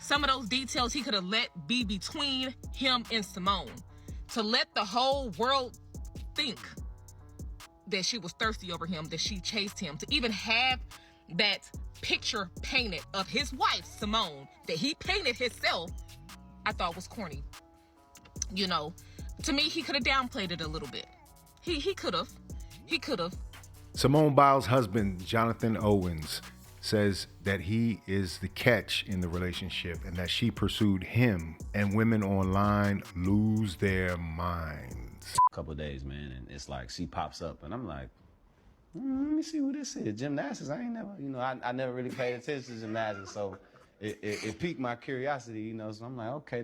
some of those details he could have let be between him and Simone. To let the whole world think that she was thirsty over him, that she chased him, to even have that picture painted of his wife, Simone, that he painted himself, I thought was corny. You know, to me, he could have downplayed it a little bit. He could have. Simone Biles' husband, Jonathan Owens, says that he is the catch in the relationship and that she pursued him, and women online lose their minds. A couple of days, man, and it's like she pops up and I'm like, let me see who this is. Gymnastics, I ain't never, I never really paid attention to gymnastics, so it piqued my curiosity, so I'm like, okay,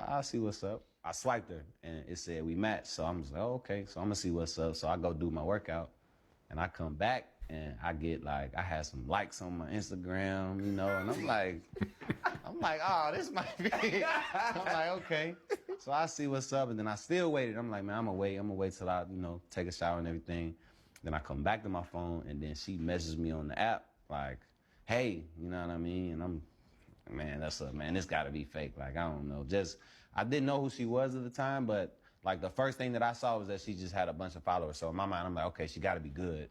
I'll see what's up. I swiped her and it said we matched, so I'm just like, oh, okay, so I'm gonna see what's up. So I go do my workout and I come back and I get I had some likes on my Instagram, and I'm like, oh, this might be. I'm like, okay. So I see what's up, and then I still waited. I'm like, man, I'm gonna wait till I, take a shower and everything. Then I come back to my phone, and then she messages me on the app, like, hey, you know what I mean? And I'm, man, this gotta be fake. Like, I don't know. I didn't know who she was at the time, but like the first thing that I saw was that she just had a bunch of followers. So in my mind, I'm like, okay, she gotta be good.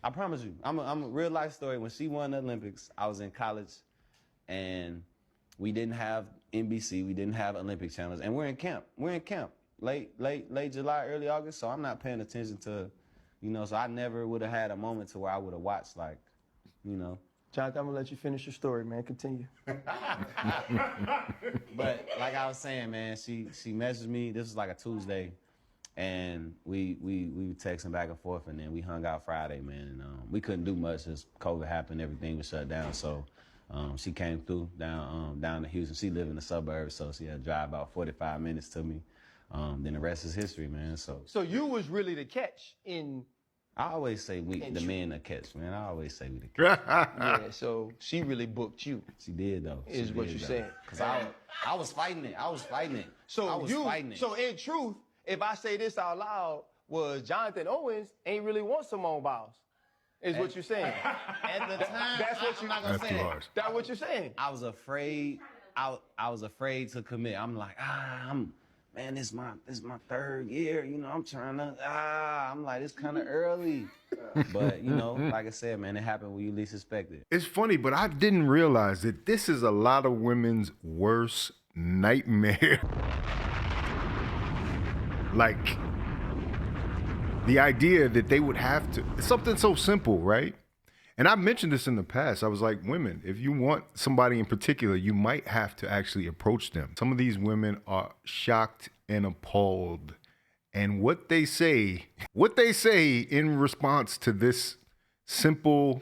I promise you, I'm a real life story. When she won the Olympics, I was in college, and we didn't have NBC, we didn't have Olympic channels, and we're in camp. Late July, early August. So I'm not paying attention to, so I never would have had a moment to where I would have watched, Jonathan, I'm gonna let you finish your story, man. Continue. But like I was saying, man, she messaged me. This was like a Tuesday, and we were texting back and forth, and then we hung out Friday, man. And we couldn't do much as COVID happened. Everything was shut down. So she came through down to Houston. She lived in the suburbs, so she had to drive about 45 minutes to me. Then the rest is history, man. So you was really the catch in. I always say the men are catch, man. I always say we the catch. Yeah, so she really booked you. She did, though. Is what you're saying. Because I was fighting it. So in truth, if I say this out loud, was Jonathan Owens ain't really want Simone Biles. Is what you're saying. At the time, that's what you're not gonna say. That's what you're saying. I was afraid. I was afraid to commit. I'm like, man, this is my third year. I'm trying to. I'm like, it's kind of early. But like I said, man, it happened when you least expect it. It's funny, but I didn't realize that this is a lot of women's worst nightmare. Like, the idea that they would have to, something so simple, right? And I've mentioned this in the past. I was like, women, if you want somebody in particular, you might have to actually approach them. Some of these women are shocked and appalled. And what they say in response to this simple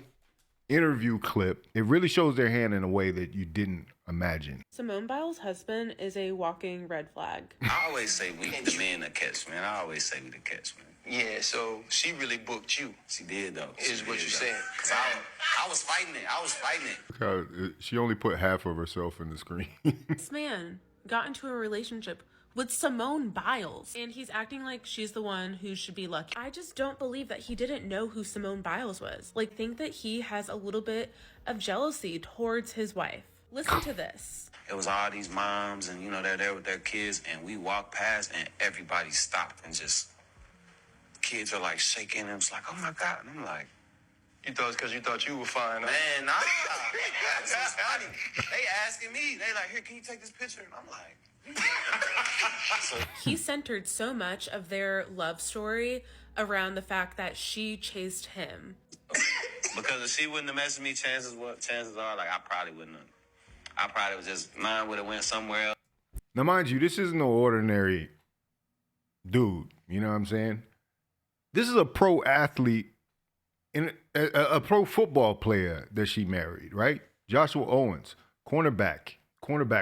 interview clip, it really shows their hand in a way that you didn't imagine. Simone Biles' husband is a walking red flag. I always say the men are catch, man. I always say we the catch, man. Yeah, so she really booked you. She did, though. Is what you're saying. Because I was fighting it. She only put half of herself in the screen. This man got into a relationship with Simone Biles, and he's acting like she's the one who should be lucky. I just don't believe that he didn't know who Simone Biles was. Think that he has a little bit of jealousy towards his wife. Listen to this. It was all these moms, and they're there with their kids, and we walked past, and everybody stopped and just. Kids are like shaking, and it's like, oh my God. And I'm like, You thought it's because you thought you were fine. Man, nah. That's just funny. They asking me, they like, here, can you take this picture? And I'm like, He centered so much of their love story around the fact that she chased him. Because if she wouldn't have messaged me, chances are, I probably wouldn't have. I probably would just, mine would have went somewhere else. Now, mind you, this isn't no ordinary dude. You know what I'm saying? This is a pro athlete, and a pro football player that she married, right? Joshua Owens, cornerback.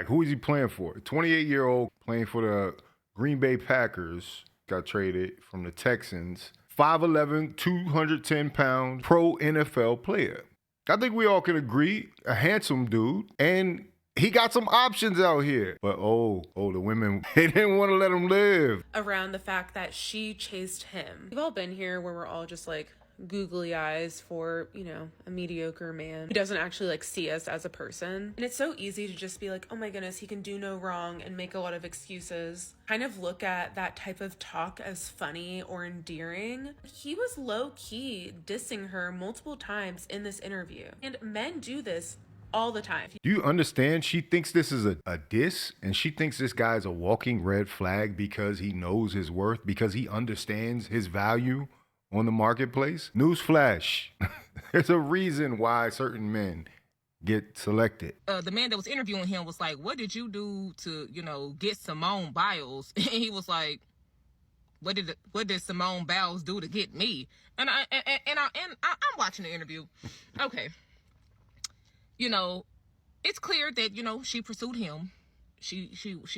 Who is he playing for? 28-year-old playing for the Green Bay Packers. Got traded from the Texans. 5'11", 210-pound pro NFL player. I think we all can agree, a handsome dude, and he got some options out here. But the women, they didn't want to let him live. Around the fact that she chased him. We've all been here where we're all just like, googly eyes for, you know, a mediocre man who doesn't actually like see us as a person. And it's so easy to just be like, oh my goodness, he can do no wrong and make a lot of excuses. Kind of look at that type of talk as funny or endearing. He was low-key dissing her multiple times in this interview. And men do this all the time. Do you understand? She thinks this is a diss, and she thinks this guy's a walking red flag because he knows his worth, because he understands his value on the marketplace. Newsflash. There's a reason why certain men get selected. The man that was interviewing him was like, what did you do to, you know, get Simone Biles? And he was like, what did Simone Biles do to get me? And I'm watching the interview. Okay. You know, it's clear that, you know, she pursued him. She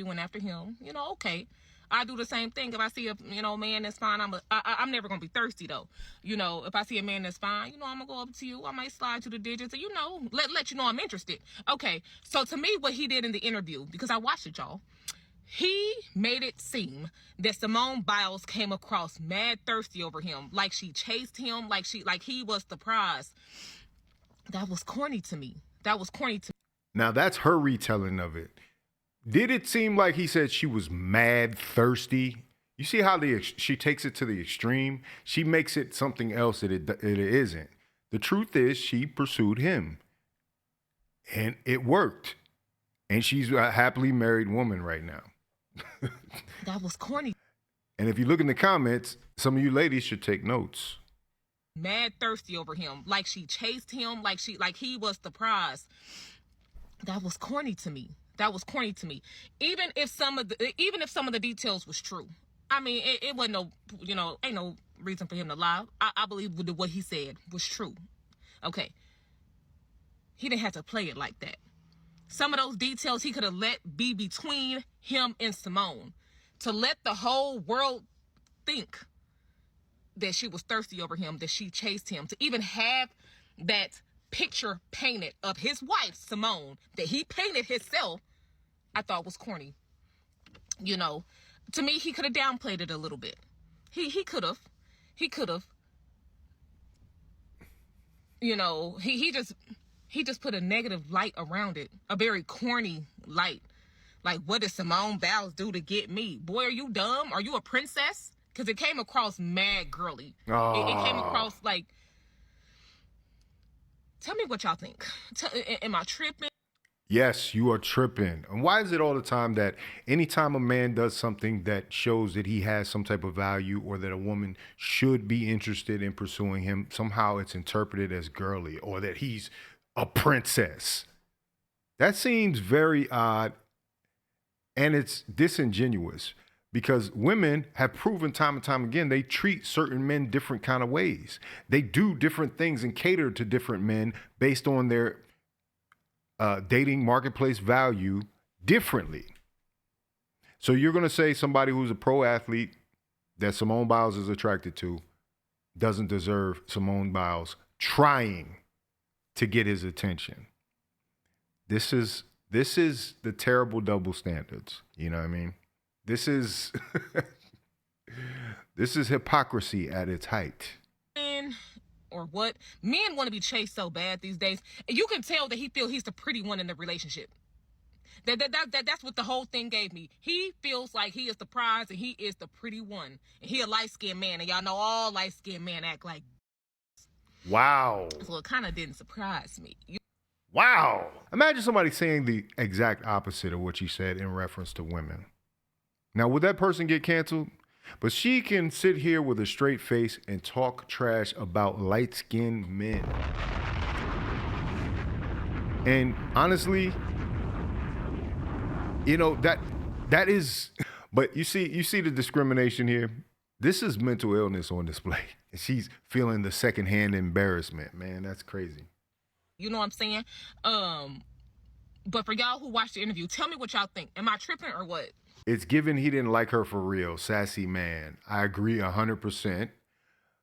went after him. You know, okay. I do the same thing. If I see a, you know, man that's fine, I'm never going to be thirsty, though. You know, if I see a man that's fine, you know, I'm going to go up to you. I might slide to the digits and, you know, let you know I'm interested. Okay. So to me, what he did in the interview, because I watched it, y'all, he made it seem that Simone Biles came across mad thirsty over him. Like she chased him, like he was the prize. That was corny to me. That was corny to me. Now, that's her retelling of it. Did it seem like he said she was mad thirsty? You see how she takes it to the extreme? She makes it something else that it isn't. The truth is she pursued him. And it worked. And she's a happily married woman right now. That was corny. And if you look in the comments, some of you ladies should take notes. Mad thirsty over him, like she chased him, like he was the prize. That was corny to me. That was corny to me. Even if some of the details was true. I mean, it wasn't no, you know, ain't no reason for him to lie. I believe what he said was true. Okay. He didn't have to play it like that. Some of those details he could have let be between him and Simone, to let the whole world think that she was thirsty over him, that she chased him, to even have that picture painted of his wife, Simone, that he painted himself, I thought was corny. You know, to me, he could have downplayed it a little bit. He could have. You know, he just put a negative light around it, a very corny light. Like, what did Simone Biles do to get me? Boy, are you dumb? Are you a princess? Because it came across mad girly. Oh. It came across like, tell me what y'all think. Am I tripping? Yes, you are tripping. And why is it all the time that anytime a man does something that shows that he has some type of value or that a woman should be interested in pursuing him, somehow it's interpreted as girly or that he's a princess? That seems very odd, and it's disingenuous. Because women have proven time and time again, they treat certain men different kind of ways. They do different things and cater to different men based on their dating marketplace value differently. So you're going to say somebody who's a pro athlete that Simone Biles is attracted to doesn't deserve Simone Biles trying to get his attention. This is the terrible double standards. You know what I mean? This is hypocrisy at its height. Or what? Men want to be chased so bad these days. And you can tell that he feels he's the pretty one in the relationship. That's what the whole thing gave me. He feels like he is the prize and he is the pretty one. And he a light-skinned man. And y'all know all light-skinned men act like. Wow. So it kind of didn't surprise me. Wow. Imagine somebody saying the exact opposite of what you said in reference to women. Now, would that person get canceled? But she can sit here with a straight face and talk trash about light-skinned men. And honestly, you know, that is, but you see the discrimination here. This is mental illness on display. And she's feeling the secondhand embarrassment, man. That's crazy. You know what I'm saying? But for y'all who watched the interview, tell me what y'all think. Am I tripping or what? It's given he didn't like her for real. Sassy man. I agree 100%.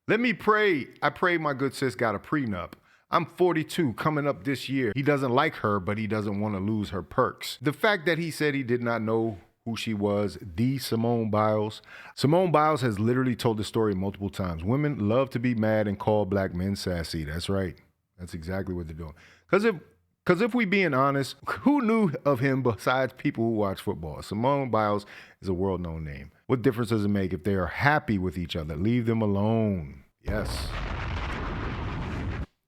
Let me pray. I pray my good sis got a prenup. I'm 42 coming up this year. He doesn't like her, but he doesn't want to lose her perks. The fact that he said he did not know who she was, the Simone Biles. Simone Biles has literally told this story multiple times. Women love to be mad and call black men sassy. That's right. That's exactly what they're doing. Because if we being honest, who knew of him besides people who watch football? Simone Biles is a world-known name. What difference does it make if they are happy with each other? Leave them alone. Yes.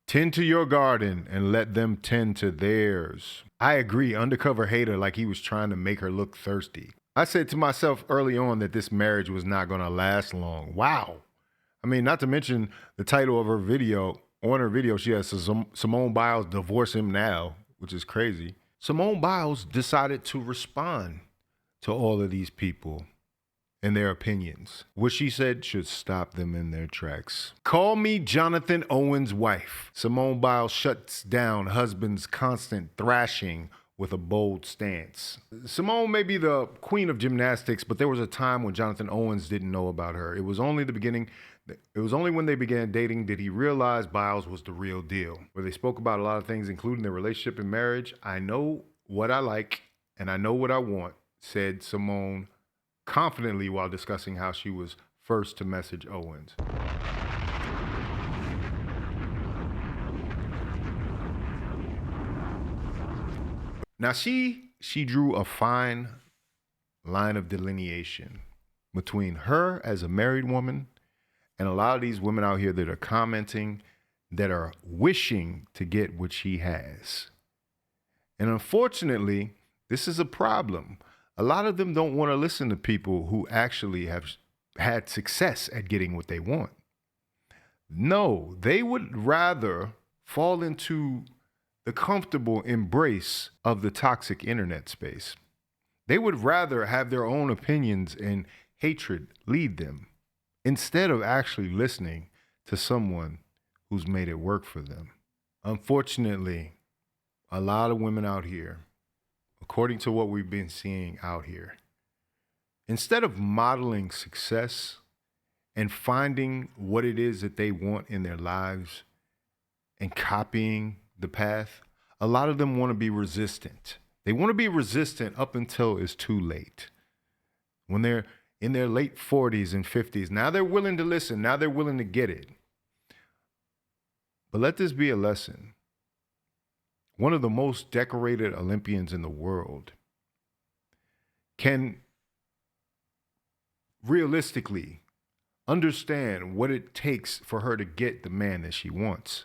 Tend to your garden and let them tend to theirs. I agree, undercover hater, like he was trying to make her look thirsty. I said to myself early on that this marriage was not going to last long. Wow. I mean, not to mention the title of her video. On her video, she has Simone Biles divorce him now, which is crazy. Simone Biles decided to respond to all of these people and their opinions. What she said should stop them in their tracks. Call me Jonathan Owens' wife. Simone Biles shuts down husband's constant thrashing with a bold stance. Simone may be the queen of gymnastics, but there was a time when Jonathan Owens didn't know about her. It was only the beginning. It was only when they began dating did he realize Biles was the real deal. Where they spoke about a lot of things, including their relationship and marriage. I know what I like and I know what I want, said Simone confidently while discussing how she was first to message Owens. Now she drew a fine line of delineation between her as a married woman and a lot of these women out here that are commenting, that are wishing to get what she has. And unfortunately, this is a problem. A lot of them don't want to listen to people who actually have had success at getting what they want. No, they would rather fall into the comfortable embrace of the toxic internet space. They would rather have their own opinions and hatred lead them instead of actually listening to someone who's made it work for them. Unfortunately, a lot of women out here, according to what we've been seeing out here, instead of modeling success and finding what it is that they want in their lives and copying the path, a lot of them want to be resistant. They want to be resistant up until it's too late. When they're in their late 40s and 50s, now they're willing to listen. Now they're willing to get it. But let this be a lesson. One of the most decorated Olympians in the world can realistically understand what it takes for her to get the man that she wants.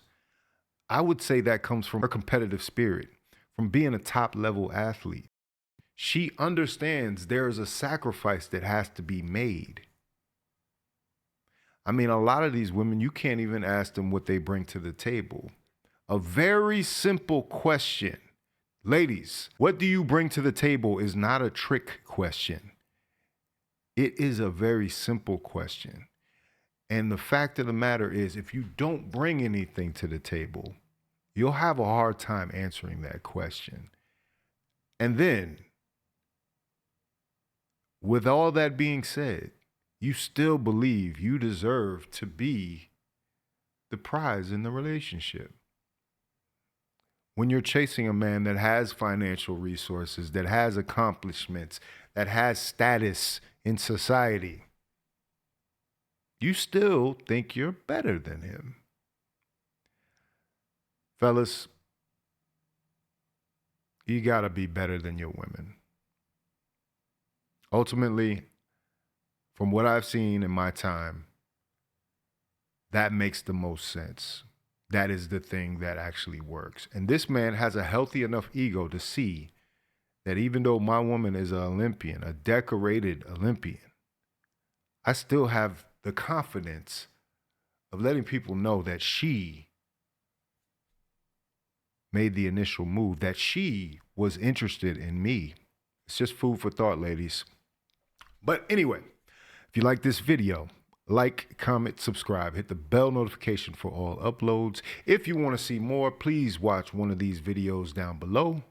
I would say that comes from her competitive spirit, from being a top-level athlete. She understands there is a sacrifice that has to be made. I mean, a lot of these women, you can't even ask them what they bring to the table. A very simple question. Ladies, what do you bring to the table is not a trick question. It is a very simple question. And the fact of the matter is, if you don't bring anything to the table, you'll have a hard time answering that question. And then, with all that being said, you still believe you deserve to be the prize in the relationship. When you're chasing a man that has financial resources, that has accomplishments, that has status in society, you still think you're better than him. Fellas, you gotta be better than your women. Ultimately, from what I've seen in my time, that makes the most sense. That is the thing that actually works. And this man has a healthy enough ego to see that even though my woman is an Olympian, a decorated Olympian, I still have the confidence of letting people know that she made the initial move, that she was interested in me. It's just food for thought, ladies. But anyway, if you like this video, like, comment, subscribe, hit the bell notification for all uploads. If you want to see more, please watch one of these videos down below.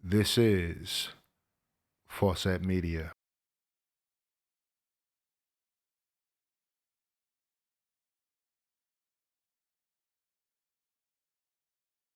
This is Faucette Media.